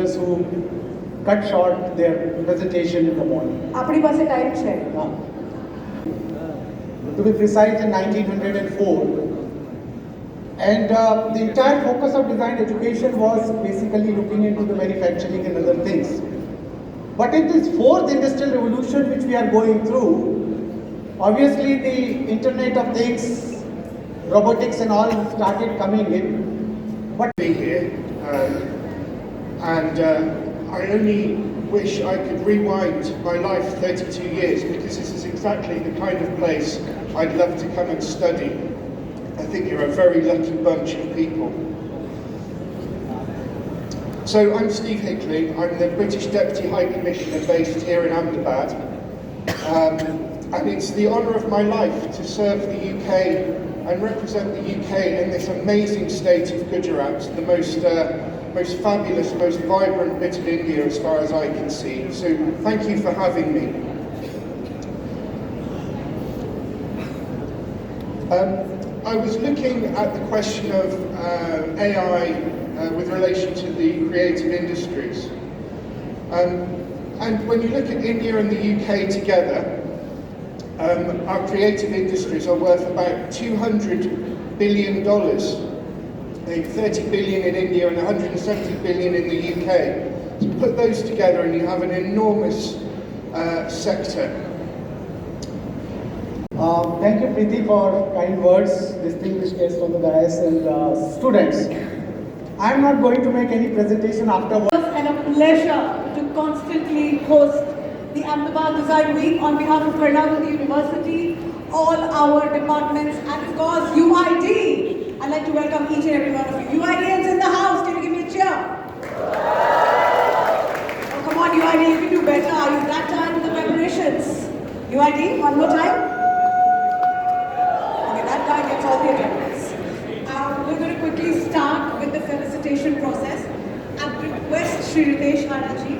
teachers who cut short their presentation in the morning. આપણી પાસે time છે. To be precise, in 1904. And the entire focus of design education was basically looking into the manufacturing and other things. But in this fourth industrial revolution which we are going through, obviously the Internet of Things, robotics and all started coming in. But be here, and I only wish I could rewind my life 32 years, because this is exactly the kind of place I'd love to come and study. I think you're a very lucky bunch of people. So I'm Steve Hickley. I'm the British Deputy High Commissioner based here in Ahmedabad. And it's the honour of my life to serve the UK and represent the UK in this amazing state of Gujarat, the most fabulous, most vibrant bit of India as far as I can see. So thank you for having me. I was looking at the question of AI with relation to the creative industries. And when you look at India and the UK together, our creative industries are worth about $200 billion. 30 billion in India and 170 billion in the UK. So put those together and you have an enormous sector. Thank you, Preeti, for kind words, distinguished guests on the dais and students. I'm not going to make any presentation afterwards. And a pleasure to constantly host the Ahmedabad Design Week on behalf of Karnataka University, all our departments, and of course UID. I'd like to welcome each and every one of you. UIDians in the house, can you give me a cheer? Oh, come on, UID, you can do better. Are you that tired with the preparations? UID, one more time. Okay, that guy gets all the attendance. We're going to quickly start with the felicitation process. I request Shri Ritesh Haraji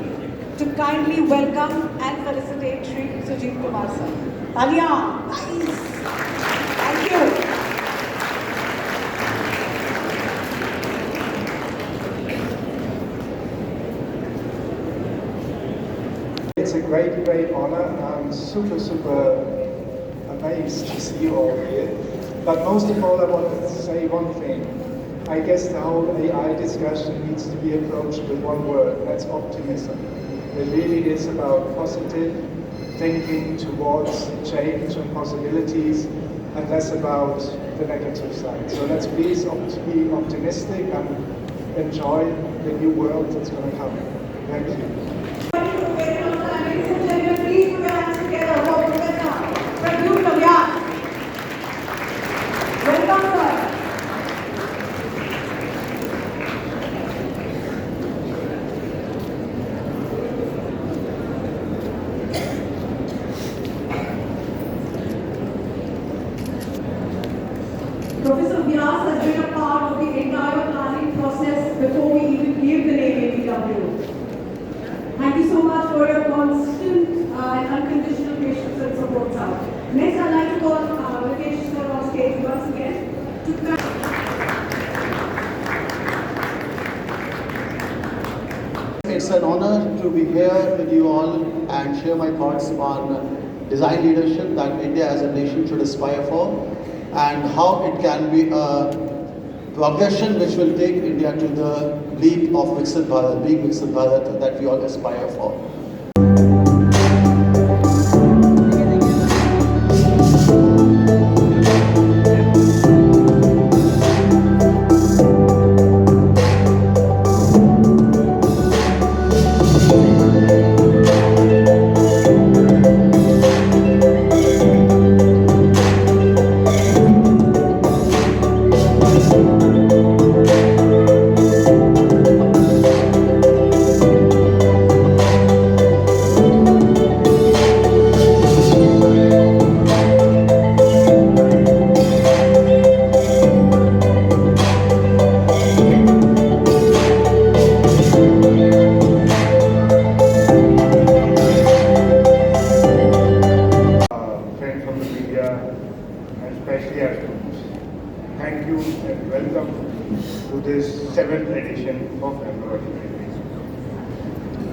to kindly welcome and felicitate Shri Sujit Kumar sir. Talia, nice. Thank you. It's a great, great honor. I'm super amazed to see you all here. But most of all, I want to say one thing. I guess the whole AI discussion needs to be approached with one word, that's optimism. It really is about positive thinking towards change and possibilities, and less about the negative side. So let's please be optimistic and enjoy the new world that's going to come. Thank you. Please put your hands together for Professor Pradyumna Vyas. Welcome, sir. Professor Vyas has been a part of the entire planning process before we even gave the name APW. Thank you so much for your constant and unconditional patience and support, sir. Next, I'd like to call Ritesh sir on stage once again to come. It's an honor to be here with you all and share my thoughts on design leadership that India as a nation should aspire for, and how it can be a progression which will take India to the leap of Viksit Bharat, being Viksit Bharat that we all aspire for.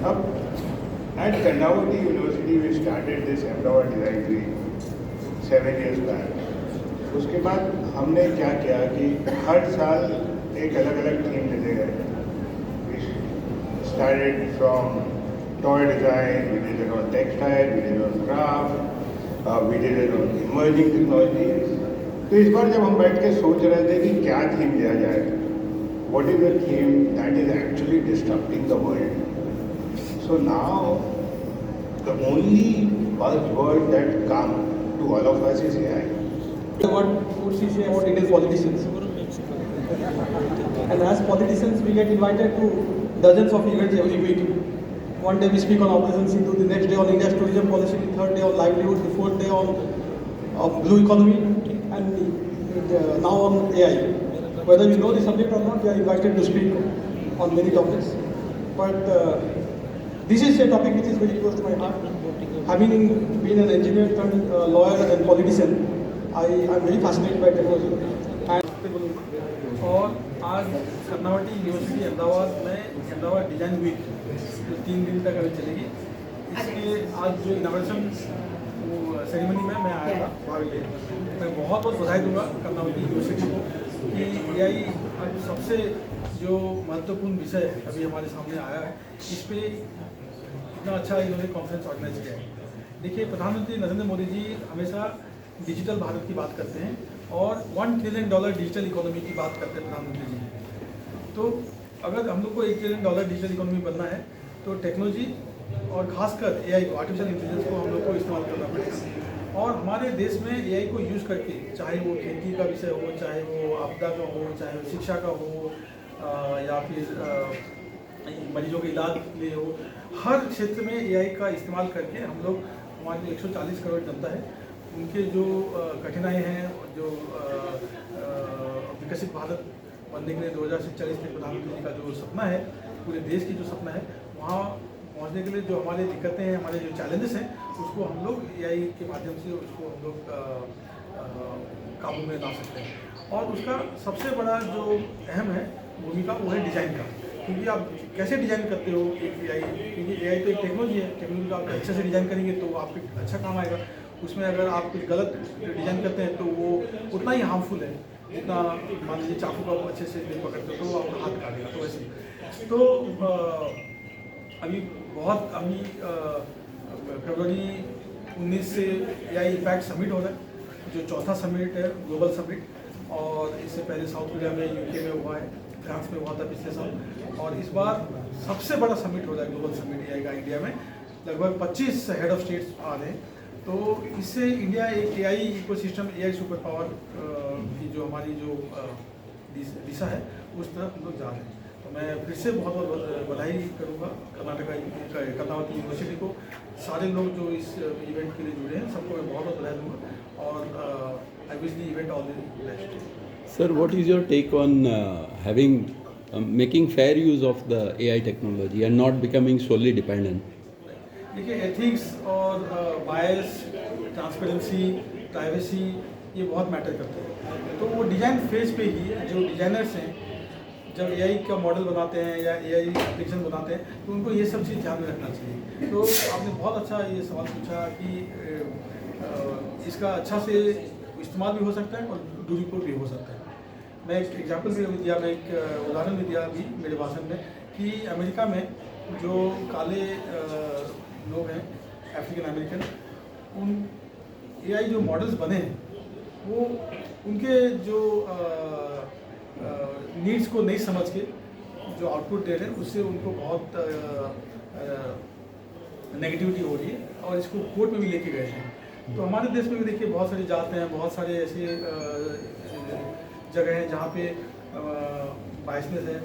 अब at Karnavati University we started this Ahmedabad Design Week 7 years back. उसके बाद हमने क्या किया कि हर साल एक अलग अलग थीम लेते गए. We started from toy design, we did it on textile, we did it on craft, we did it on emerging technologies. तो इस बार जब हम बैठ के सोच रहे थे कि क्या थीम लिया जाए, what is the theme that is actually disrupting the world? So now the only buzzword that come to all of us is AI. What would she say about Indian politicians? And as politicians, we get invited to dozens of events every week. One day we speak on Operation Sindhu, the next day on India's tourism policy, the third day on livelihood, the fourth day on blue economy, and now on AI. Whether we know the subject or not, we are invited to speak on many topics. But this is a topic which is very close to my heart. Having been an engineer turned lawyer and politician, I am very fascinated by technology. और आज Karnavati university Ahmedabad में Ahmedabad design week जो 3 दिन तक अभी चलेगी, इसके आज जो इनाग्रेशन सेरेमनी में मैं आया था भाग लिया. मैं बहुत बहुत बधाई दूंगा कर्नावती यूनिवर्सिटी को कि एआई अब सबसे जो महत्वपूर्ण विषय अभी हमारे सामने आया है, इस पर इतना अच्छा इन्होंने कॉन्फ्रेंस ऑर्गेनाइज किया है. देखिए, प्रधानमंत्री नरेंद्र मोदी जी हमेशा डिजिटल भारत की बात करते हैं और $1 ट्रिलियन डिजिटल इकोनॉमी की बात करते हैं प्रधानमंत्री जी. तो अगर हम लोग को $1 ट्रिलियन डिजिटल इकोनॉमी बनना है तो टेक्नोलॉजी और खासकर एआई को, आर्टिफिशियल इंटेलिजेंस को हम लोग को इस्तेमाल करना पड़ेगा. और हमारे देश में एआई को यूज़ करके, चाहे वो खेती का विषय हो, चाहे वो आपदा का हो, चाहे वो शिक्षा का हो, या फिर मरीजों के इलाज के लिए हो, हर क्षेत्र में एआई का इस्तेमाल करके हम लोग, हमारे जो 140 करोड़ जनता है, उनके जो कठिनाई हैं, जो विकसित भारत बनने के लिए 2040 तक प्रधानमंत्री जी का जो सपना है, पूरे देश की जो सपना है, वहाँ पहुँचने के लिए जो हमारे दिक्कतें हैं, हमारे जो चैलेंजेस हैं, उसको हम लोग एआई के माध्यम से उसको हम लोग काबू में ला सकते हैं. और उसका सबसे बड़ा जो अहम है भूमिका, वो है डिज़ाइन का. क्योंकि आप कैसे डिज़ाइन करते हो एक एआई, क्योंकि एआई तो एक टेक्नोलॉजी है, टेक्नोलॉजी का आप अच्छे से डिज़ाइन करेंगे तो आपको अच्छा काम आएगा. उसमें अगर आप कुछ गलत डिज़ाइन करते हैं तो वो उतना ही हार्मफुल है जितना, मान लीजिए चाकू का अच्छे से नहीं पकड़ते तो आपका हाथ काटेगा. तो वैसे तो अभी फरवरी 19 से एआई इम्पैक्ट समिट हो रहा है, जो चौथा समिट है, ग्लोबल समिट. और इससे पहले साउथ कोरिया में, यूके में हुआ है, फ्रांस में हुआ था पिछले साल, और इस बार सबसे बड़ा समिट हो रहा है ग्लोबल समिट एआई का इंडिया में. लगभग 25 हेड ऑफ स्टेट्स आ रहे हैं. तो इससे इंडिया एक AI ecosystem, AI super power की जो हमारी जो दिशा है, उस तरफ हम लोग जा रहे हैं. तो मैं फिर से बहुत बहुत बधाई करूँगा कर्नावती यूनिवर्सिटी को, सारे लोग जो इस इवेंट के लिए जुड़े हैं, सबको मैं बहुत बहुत बधाई दूँगा. और I wish the event all the best. Sir, what is your take on making fair use of the AI technology and not becoming solely dependent? देखिए, एथिक्स और बायस, ट्रांसपेरेंसी, प्राइवेसी, ये बहुत मैटर करते हैं. तो वो डिज़ाइन फेज पे ही जो डिज़ाइनर्स हैं, जब एआई का मॉडल बनाते हैं या एआई एप्लीकेशन बनाते हैं, तो उनको ये सब चीज़ ध्यान में रखना चाहिए. तो आपने बहुत अच्छा ये सवाल पूछा कि इसका अच्छा से इस्तेमाल भी हो सकता है और दुरुपयोग भी हो सकता है. मैं एक एग्जाम्पल भी दिया, मैं एक उदाहरण भी दिया अभी मेरे भाषण में, कि अमेरिका में जो काले लोग हैं, अफ्रीकन अमेरिकन, उन एआई जो मॉडल्स बने हैं, वो उनके जो नीड्स को नहीं समझ के जो आउटपुट दे रहे हैं, उससे उनको बहुत नेगेटिविटी हो रही है और इसको कोर्ट में भी लेके गए हैं. तो हमारे देश में भी देखिए बहुत सारी जातें हैं, बहुत सारे ऐसे जगह हैं जहाँ पे बायसनेस है.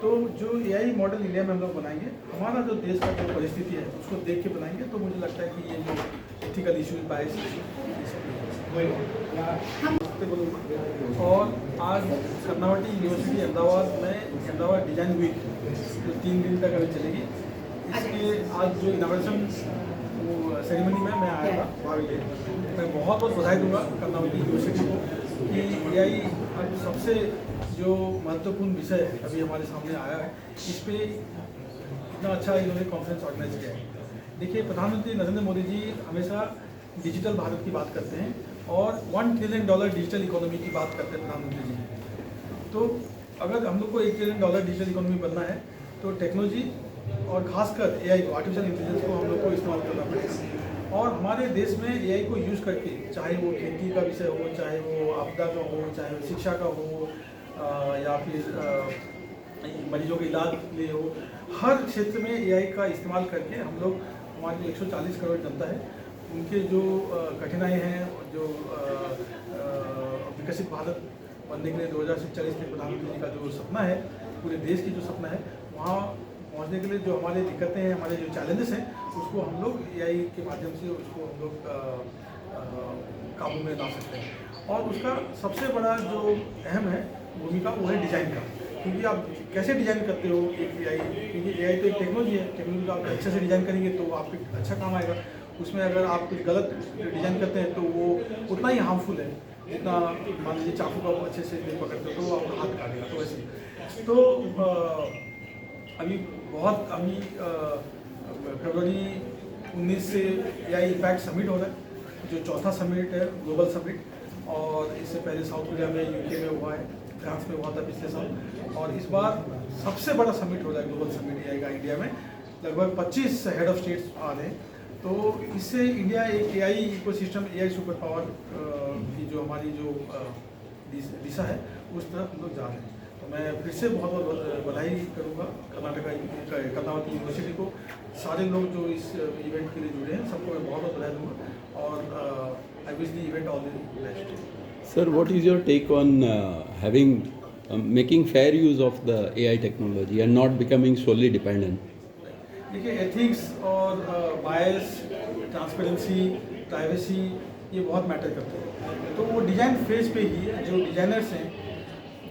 तो जो एआई मॉडल इंडिया में हम लोग बनाएंगे, हमारा जो देश का जो परिस्थिति है उसको देख के बनाएंगे, तो मुझे लगता है कि ये जो एथिकल इश्यूज, बायस, और आज कर्नावती यूनिवर्सिटी अहमदाबाद में अहमदाबाद डिज़ाइन वीक जो 3 दिन तक अभी चलेगी, इसके आज जो इनाग्रेशन सेरेमनी में मैं आया था भाग लिया. मैं बहुत बहुत बधाई दूंगा कर्नावती यूनिवर्सिटी को कि एआई अब सबसे जो महत्वपूर्ण विषय अभी हमारे सामने आया है, इस पर इतना अच्छा इन्होंने कॉन्फ्रेंस ऑर्गेनाइज किया है। देखिए, प्रधानमंत्री नरेंद्र मोदी जी हमेशा डिजिटल भारत की बात करते हैं और $1 ट्रिलियन डिजिटल इकोनॉमी की बात करते हैं प्रधानमंत्री जी। तो अगर हम लोग को $1 ट्रिलियन डिजिटल इकोनॉमी बनना है तो टेक्नोलॉजी और खासकर AI को, आर्टिफिशियल इंटेलिजेंस को हम लोग को इस्तेमाल करना पड़ेगा। और हमारे देश में AI को यूज़ करके, चाहे वो खेती का विषय हो, चाहे वो आपदा का हो, चाहे वो शिक्षा का हो, या फिर मरीजों के इलाज के लिए हो, हर क्षेत्र में AI का इस्तेमाल करके हम लोग, हमारी जो 140 करोड़ जनता है, उनके जो कठिनाई हैं, जो विकसित भारत बनने के लिए 2040 के प्रधानमंत्री जी का जो सपना है, पूरे देश की जो सपना है, वहाँ पहुँचने के लिए जो हमारे दिक्कतें हैं, हमारे जो चैलेंजेस हैं, उसको हम लोग AI के माध्यम से उसको हम लोग काबू में ला सकते हैं। और उसका सबसे बड़ा जो अहम है भूमिका, वो है डिज़ाइन का। क्योंकि आप कैसे डिज़ाइन करते हो एक AI, क्योंकि AI तो एक टेक्नोलॉजी है, टेक्नोलॉजी को आप अच्छे से डिज़ाइन करेंगे तो आपको अच्छा काम आएगा। उसमें अगर आप कुछ गलत डिज़ाइन करते हैं तो वो उतना ही हार्मफुल है जितना, मान लीजिए चाकू का अच्छे से नहीं पकड़ते हो तो आपका हाथ काटेगा। तो वैसे तो अभी फरवरी 19 से AI इम्पैक्ट समिट हो रहा है, जो चौथा समिट है, ग्लोबल समिट। और इससे पहले साउथ कोरिया में, UK में हुआ है, फ्रांस में हुआ था पिछले साल, और इस बार सबसे बड़ा समिट हो रहा है ग्लोबल समिट AI का इंडिया में। लगभग 25 हेड ऑफ स्टेट्स आ रहे हैं। तो इससे इंडिया एक AI ecosystem, AI super power की जो हमारी जो दिशा है, उस तरफ हम लोग जा रहे हैं। तो मैं फिर से बहुत बहुत बधाई करूँगा कर्नावती यूनिवर्सिटी को, सारे लोग जो इस इवेंट के लिए जुड़े हैं, सबको मैं बहुत बहुत बधाई दूँगा। और I wish the event all the best. Sir, what is your take on making fair use of the AI technology and not becoming solely dependent? देखिए, एथिक्स और बायस, ट्रांसपेरेंसी, प्राइवेसी, ये बहुत मैटर करते हैं। तो वो डिज़ाइन फेज पे ही जो डिज़ाइनर्स हैं,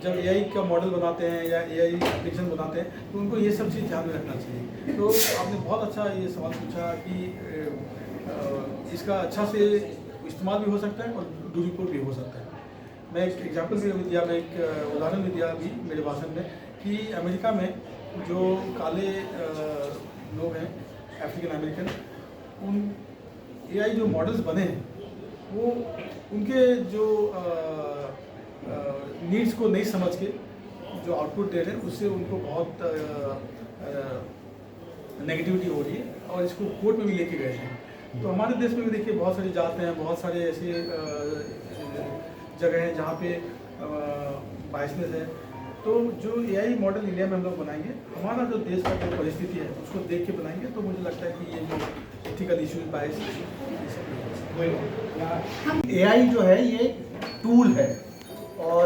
जब AI का मॉडल बनाते हैं या AI एप्लीकेशन बनाते हैं, तो उनको ये सब चीज़ ध्यान में रखना चाहिए। तो आपने बहुत अच्छा ये सवाल पूछा कि इसका अच्छा से इस्तेमाल भी हो सकता है और दुरुपयोग भी हो सकता है। मैं एक एग्जाम्पल भी दिया, मैं एक उदाहरण भी दिया अभी मेरे भाषण में, कि अमेरिका में जो काले लोग हैं, अफ्रीकन अमेरिकन, उन AI जो मॉडल्स बने हैं, वो उनके जो नीड्स को नहीं समझ के जो आउटपुट दे रहे हैं, उससे उनको बहुत नेगेटिविटी हो रही है और इसको कोर्ट में भी लेके गए हैं। तो हमारे देश में भी देखिए बहुत सारी जातें हैं, बहुत सारे ऐसे जगह हैं जहाँ पे बायसनेस है। तो जो AI मॉडल इंडिया में हम लोग बनाएंगे, हमारा जो देश का जो परिस्थिति है उसको देख के बनाएंगे, तो मुझे लगता है कि ये जो एथिकल इश्यूज, बायस AI जो है ये टूल है, और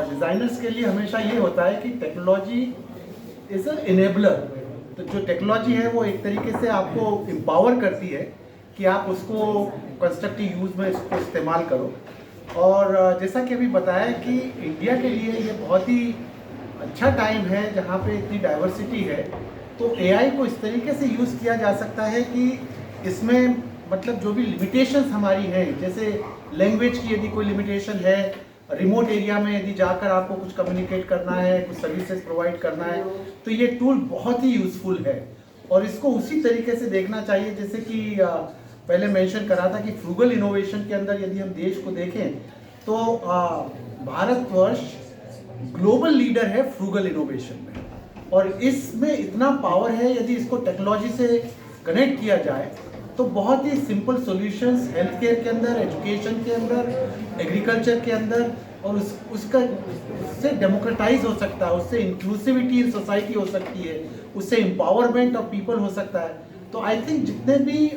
डिज़ाइनर्स के लिए हमेशा ये होता है कि टेक्नोलॉजी इज़ अ इनेबलर। तो जो टेक्नोलॉजी है वो एक तरीके से आपको एम्पावर करती है कि आप उसको कंस्ट्रक्टिव यूज़ में इसको इस्तेमाल करो। और जैसा कि अभी बताया कि इंडिया के लिए ये बहुत ही अच्छा टाइम है जहाँ पे इतनी डाइवर्सिटी है, तो AI को इस तरीके से यूज़ किया जा सकता है कि इसमें मतलब जो भी लिमिटेशंस हमारी हैं, जैसे लैंग्वेज की यदि कोई लिमिटेशन है, रिमोट एरिया में यदि जाकर आपको कुछ कम्युनिकेट करना है, कुछ सर्विसेज प्रोवाइड करना है, तो ये टूल बहुत ही यूज़फुल है। और इसको उसी तरीके से देखना चाहिए जैसे कि पहले मेंशन करा था कि फ्रूगल इनोवेशन के अंदर यदि हम देश को देखें तो भारतवर्ष ग्लोबल लीडर है फ्रूगल इनोवेशन में, और इसमें इतना पावर है यदि इसको टेक्नोलॉजी से कनेक्ट किया जाए तो बहुत ही सिंपल सॉल्यूशंस हेल्थ केयर के अंदर, एजुकेशन के अंदर, एग्रीकल्चर के अंदर, और उससे डेमोक्रेटाइज हो सकता है, उससे इंक्लूसिविटी इन सोसाइटी हो सकती है, उससे एम्पावरमेंट ऑफ पीपल हो सकता है। तो आई थिंक जितने भी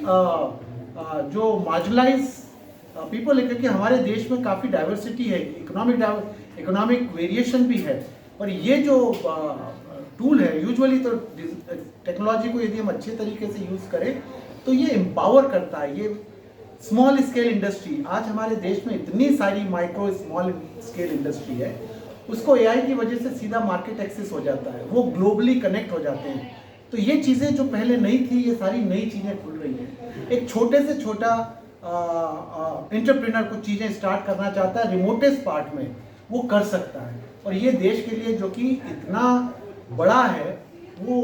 जो मार्जिनलाइज पीपल है, क्योंकि हमारे देश में काफ़ी डाइवर्सिटी है, इकोनॉमिक वेरिएशन भी है, और ये जो टूल है यूजुअली तो टेक्नोलॉजी को यदि हम अच्छे तरीके से यूज़ करें तो ये एम्पावर करता है। ये स्मॉल स्केल इंडस्ट्री, आज हमारे देश में इतनी सारी माइक्रो स्मॉल स्केल इंडस्ट्री है, उसको AI की वजह से सीधा मार्केट एक्सेस हो जाता है, वो ग्लोबली कनेक्ट हो जाते हैं। तो ये चीज़ें जो पहले नहीं थी, ये सारी नई चीज़ें खुल रही हैं। एक छोटे से छोटा एंटरप्रेन्योर कुछ चीज़ें स्टार्ट करना चाहता है रिमोटेस्ट पार्ट में, वो कर सकता है। और ये देश के लिए जो कि इतना बड़ा है, वो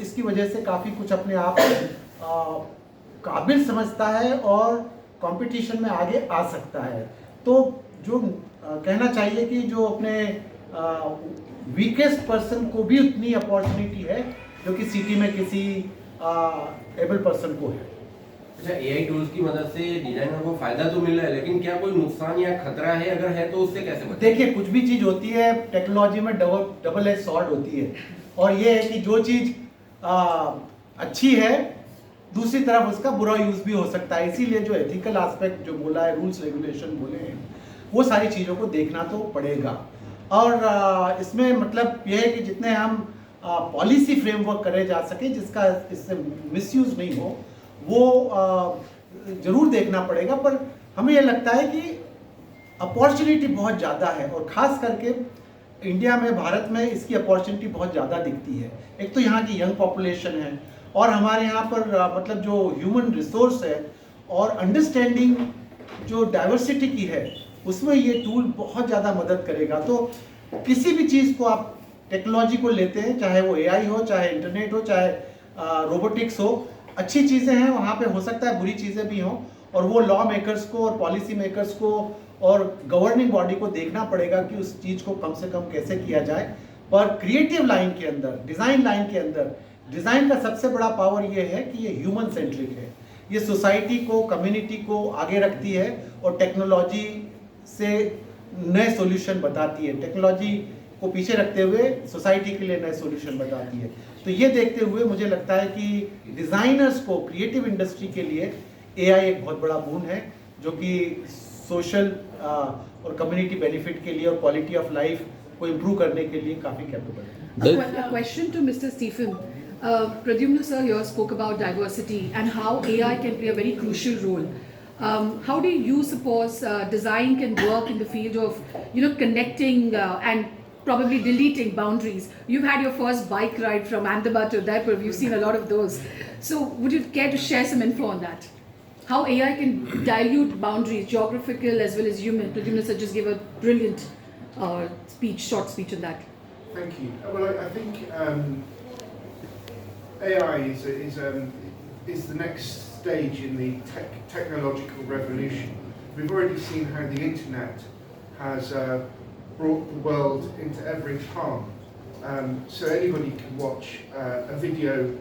इसकी वजह से काफ़ी कुछ अपने आप को काबिल समझता है और कंपटीशन में आगे आ सकता है। तो जो कहना चाहिए कि जो अपने वीकेस्ट पर्सन को भी उतनी अपॉर्चुनिटी है जो कि सिटी में किसी एबल पर्सन को है। अच्छा, एआई टूल्स की मदद से डिजाइनर को फायदा तो मिल रहा है, लेकिन क्या कोई नुकसान या खतरा है? अगर है तो उससे कैसे बचें? देखिए, कुछ भी चीज होती है टेक्नोलॉजी में डबल एज सॉर्ड होती है, और ये है कि जो चीज अच्छी है दूसरी तरफ उसका बुरा यूज भी हो सकता है। इसीलिए जो एथिकल एस्पेक्ट जो बोला है, रूल्स रेगुलेशन बोले हैं, वो सारी चीज़ों को देखना तो पड़ेगा। और इसमें मतलब यह है कि जितने हम पॉलिसी फ्रेमवर्क करे जा सके जिसका इससे मिसयूज नहीं हो, वो जरूर देखना पड़ेगा। पर हमें यह लगता है कि अपॉर्चुनिटी बहुत ज़्यादा है, और ख़ास करके इंडिया में, भारत में इसकी अपॉर्चुनिटी बहुत ज़्यादा दिखती है। एक तो यहाँ की यंग पॉपुलेशन है, और हमारे यहाँ पर मतलब जो ह्यूमन रिसोर्स है और अंडरस्टैंडिंग जो डाइवर्सिटी की है, उसमें ये टूल बहुत ज़्यादा मदद करेगा। तो किसी भी चीज़ को आप टेक्नोलॉजी को लेते हैं, चाहे वो एआई हो, चाहे इंटरनेट हो, चाहे रोबोटिक्स हो, अच्छी चीज़ें हैं, वहाँ पे हो सकता है बुरी चीज़ें भी हों, और वो लॉ मेकर्स को और पॉलिसी मेकर्स को और गवर्निंग बॉडी को देखना पड़ेगा कि उस चीज़ को कम से कम कैसे किया जाए। पर क्रिएटिव लाइन के अंदर, डिज़ाइन लाइन के अंदर, डिज़ाइन का सबसे बड़ा पावर ये है कि ये ह्यूमन सेंट्रिक है। ये सोसाइटी को, कम्युनिटी को आगे रखती है और टेक्नोलॉजी से नए सॉल्यूशन बताती है, टेक्नोलॉजी को पीछे रखते हुए सोसाइटी के लिए नए सॉल्यूशन बताती है। तो ये देखते हुए मुझे लगता है कि डिज़ाइनर्स को, क्रिएटिव इंडस्ट्री के लिए एआई एक बहुत बड़ा बून है, जो कि सोशल और कम्युनिटी बेनिफिट के लिए और क्वालिटी ऑफ लाइफ को इम्प्रूव करने के लिए काफ़ी कैपेबल है। A question to Mr. Stephen. Pradyumna sir here spoke about diversity and how AI can play a very crucial role. How do you suppose design can work in the field of, connecting and probably deleting boundaries? You've had your first bike ride from Ahmedabad to Udaipur. We've seen a lot of those. So would you care to share some info on that? How AI can dilute boundaries, geographical as well as human? Pradyumna sir just gave a brilliant short speech on that. Thank you. Well, I think AI is the next stage in the technological revolution. We've already seen how the internet has brought the world into every palm. So anybody can watch a video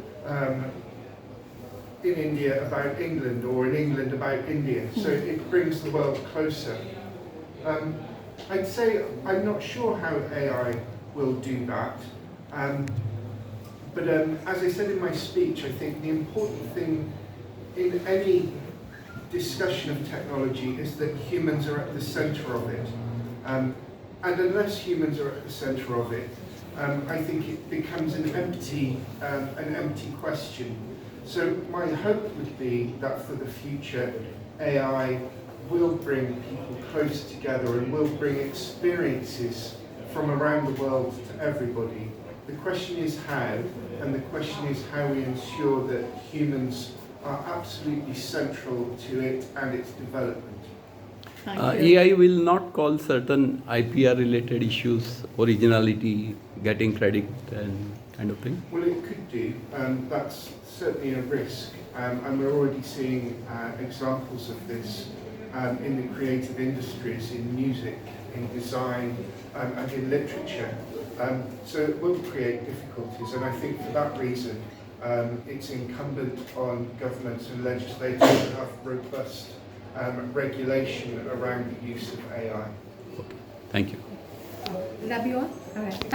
in India about England, or in England about India. So it brings the world closer. I'd say I'm not sure how AI will do that. But as I said in my speech, I think the important thing in any discussion of technology is that humans are at the centre of it. And unless humans are at the centre of it, I think it becomes an empty question. So my hope would be that for the future, AI will bring people closer together and will bring experiences from around the world to everybody. The question is how, and the question is how we ensure that humans are absolutely central to it and its development. AI will not call certain IPR related issues, originality, getting credit and kind of thing? Well, it could do. That's certainly a risk. And we're already seeing examples of this in the creative industries, in music, in design, and in literature. So it will create difficulties, and I think for that reason it's incumbent on governments and legislators to have robust regulation around the use of AI. Thank you. Will that be all? All right.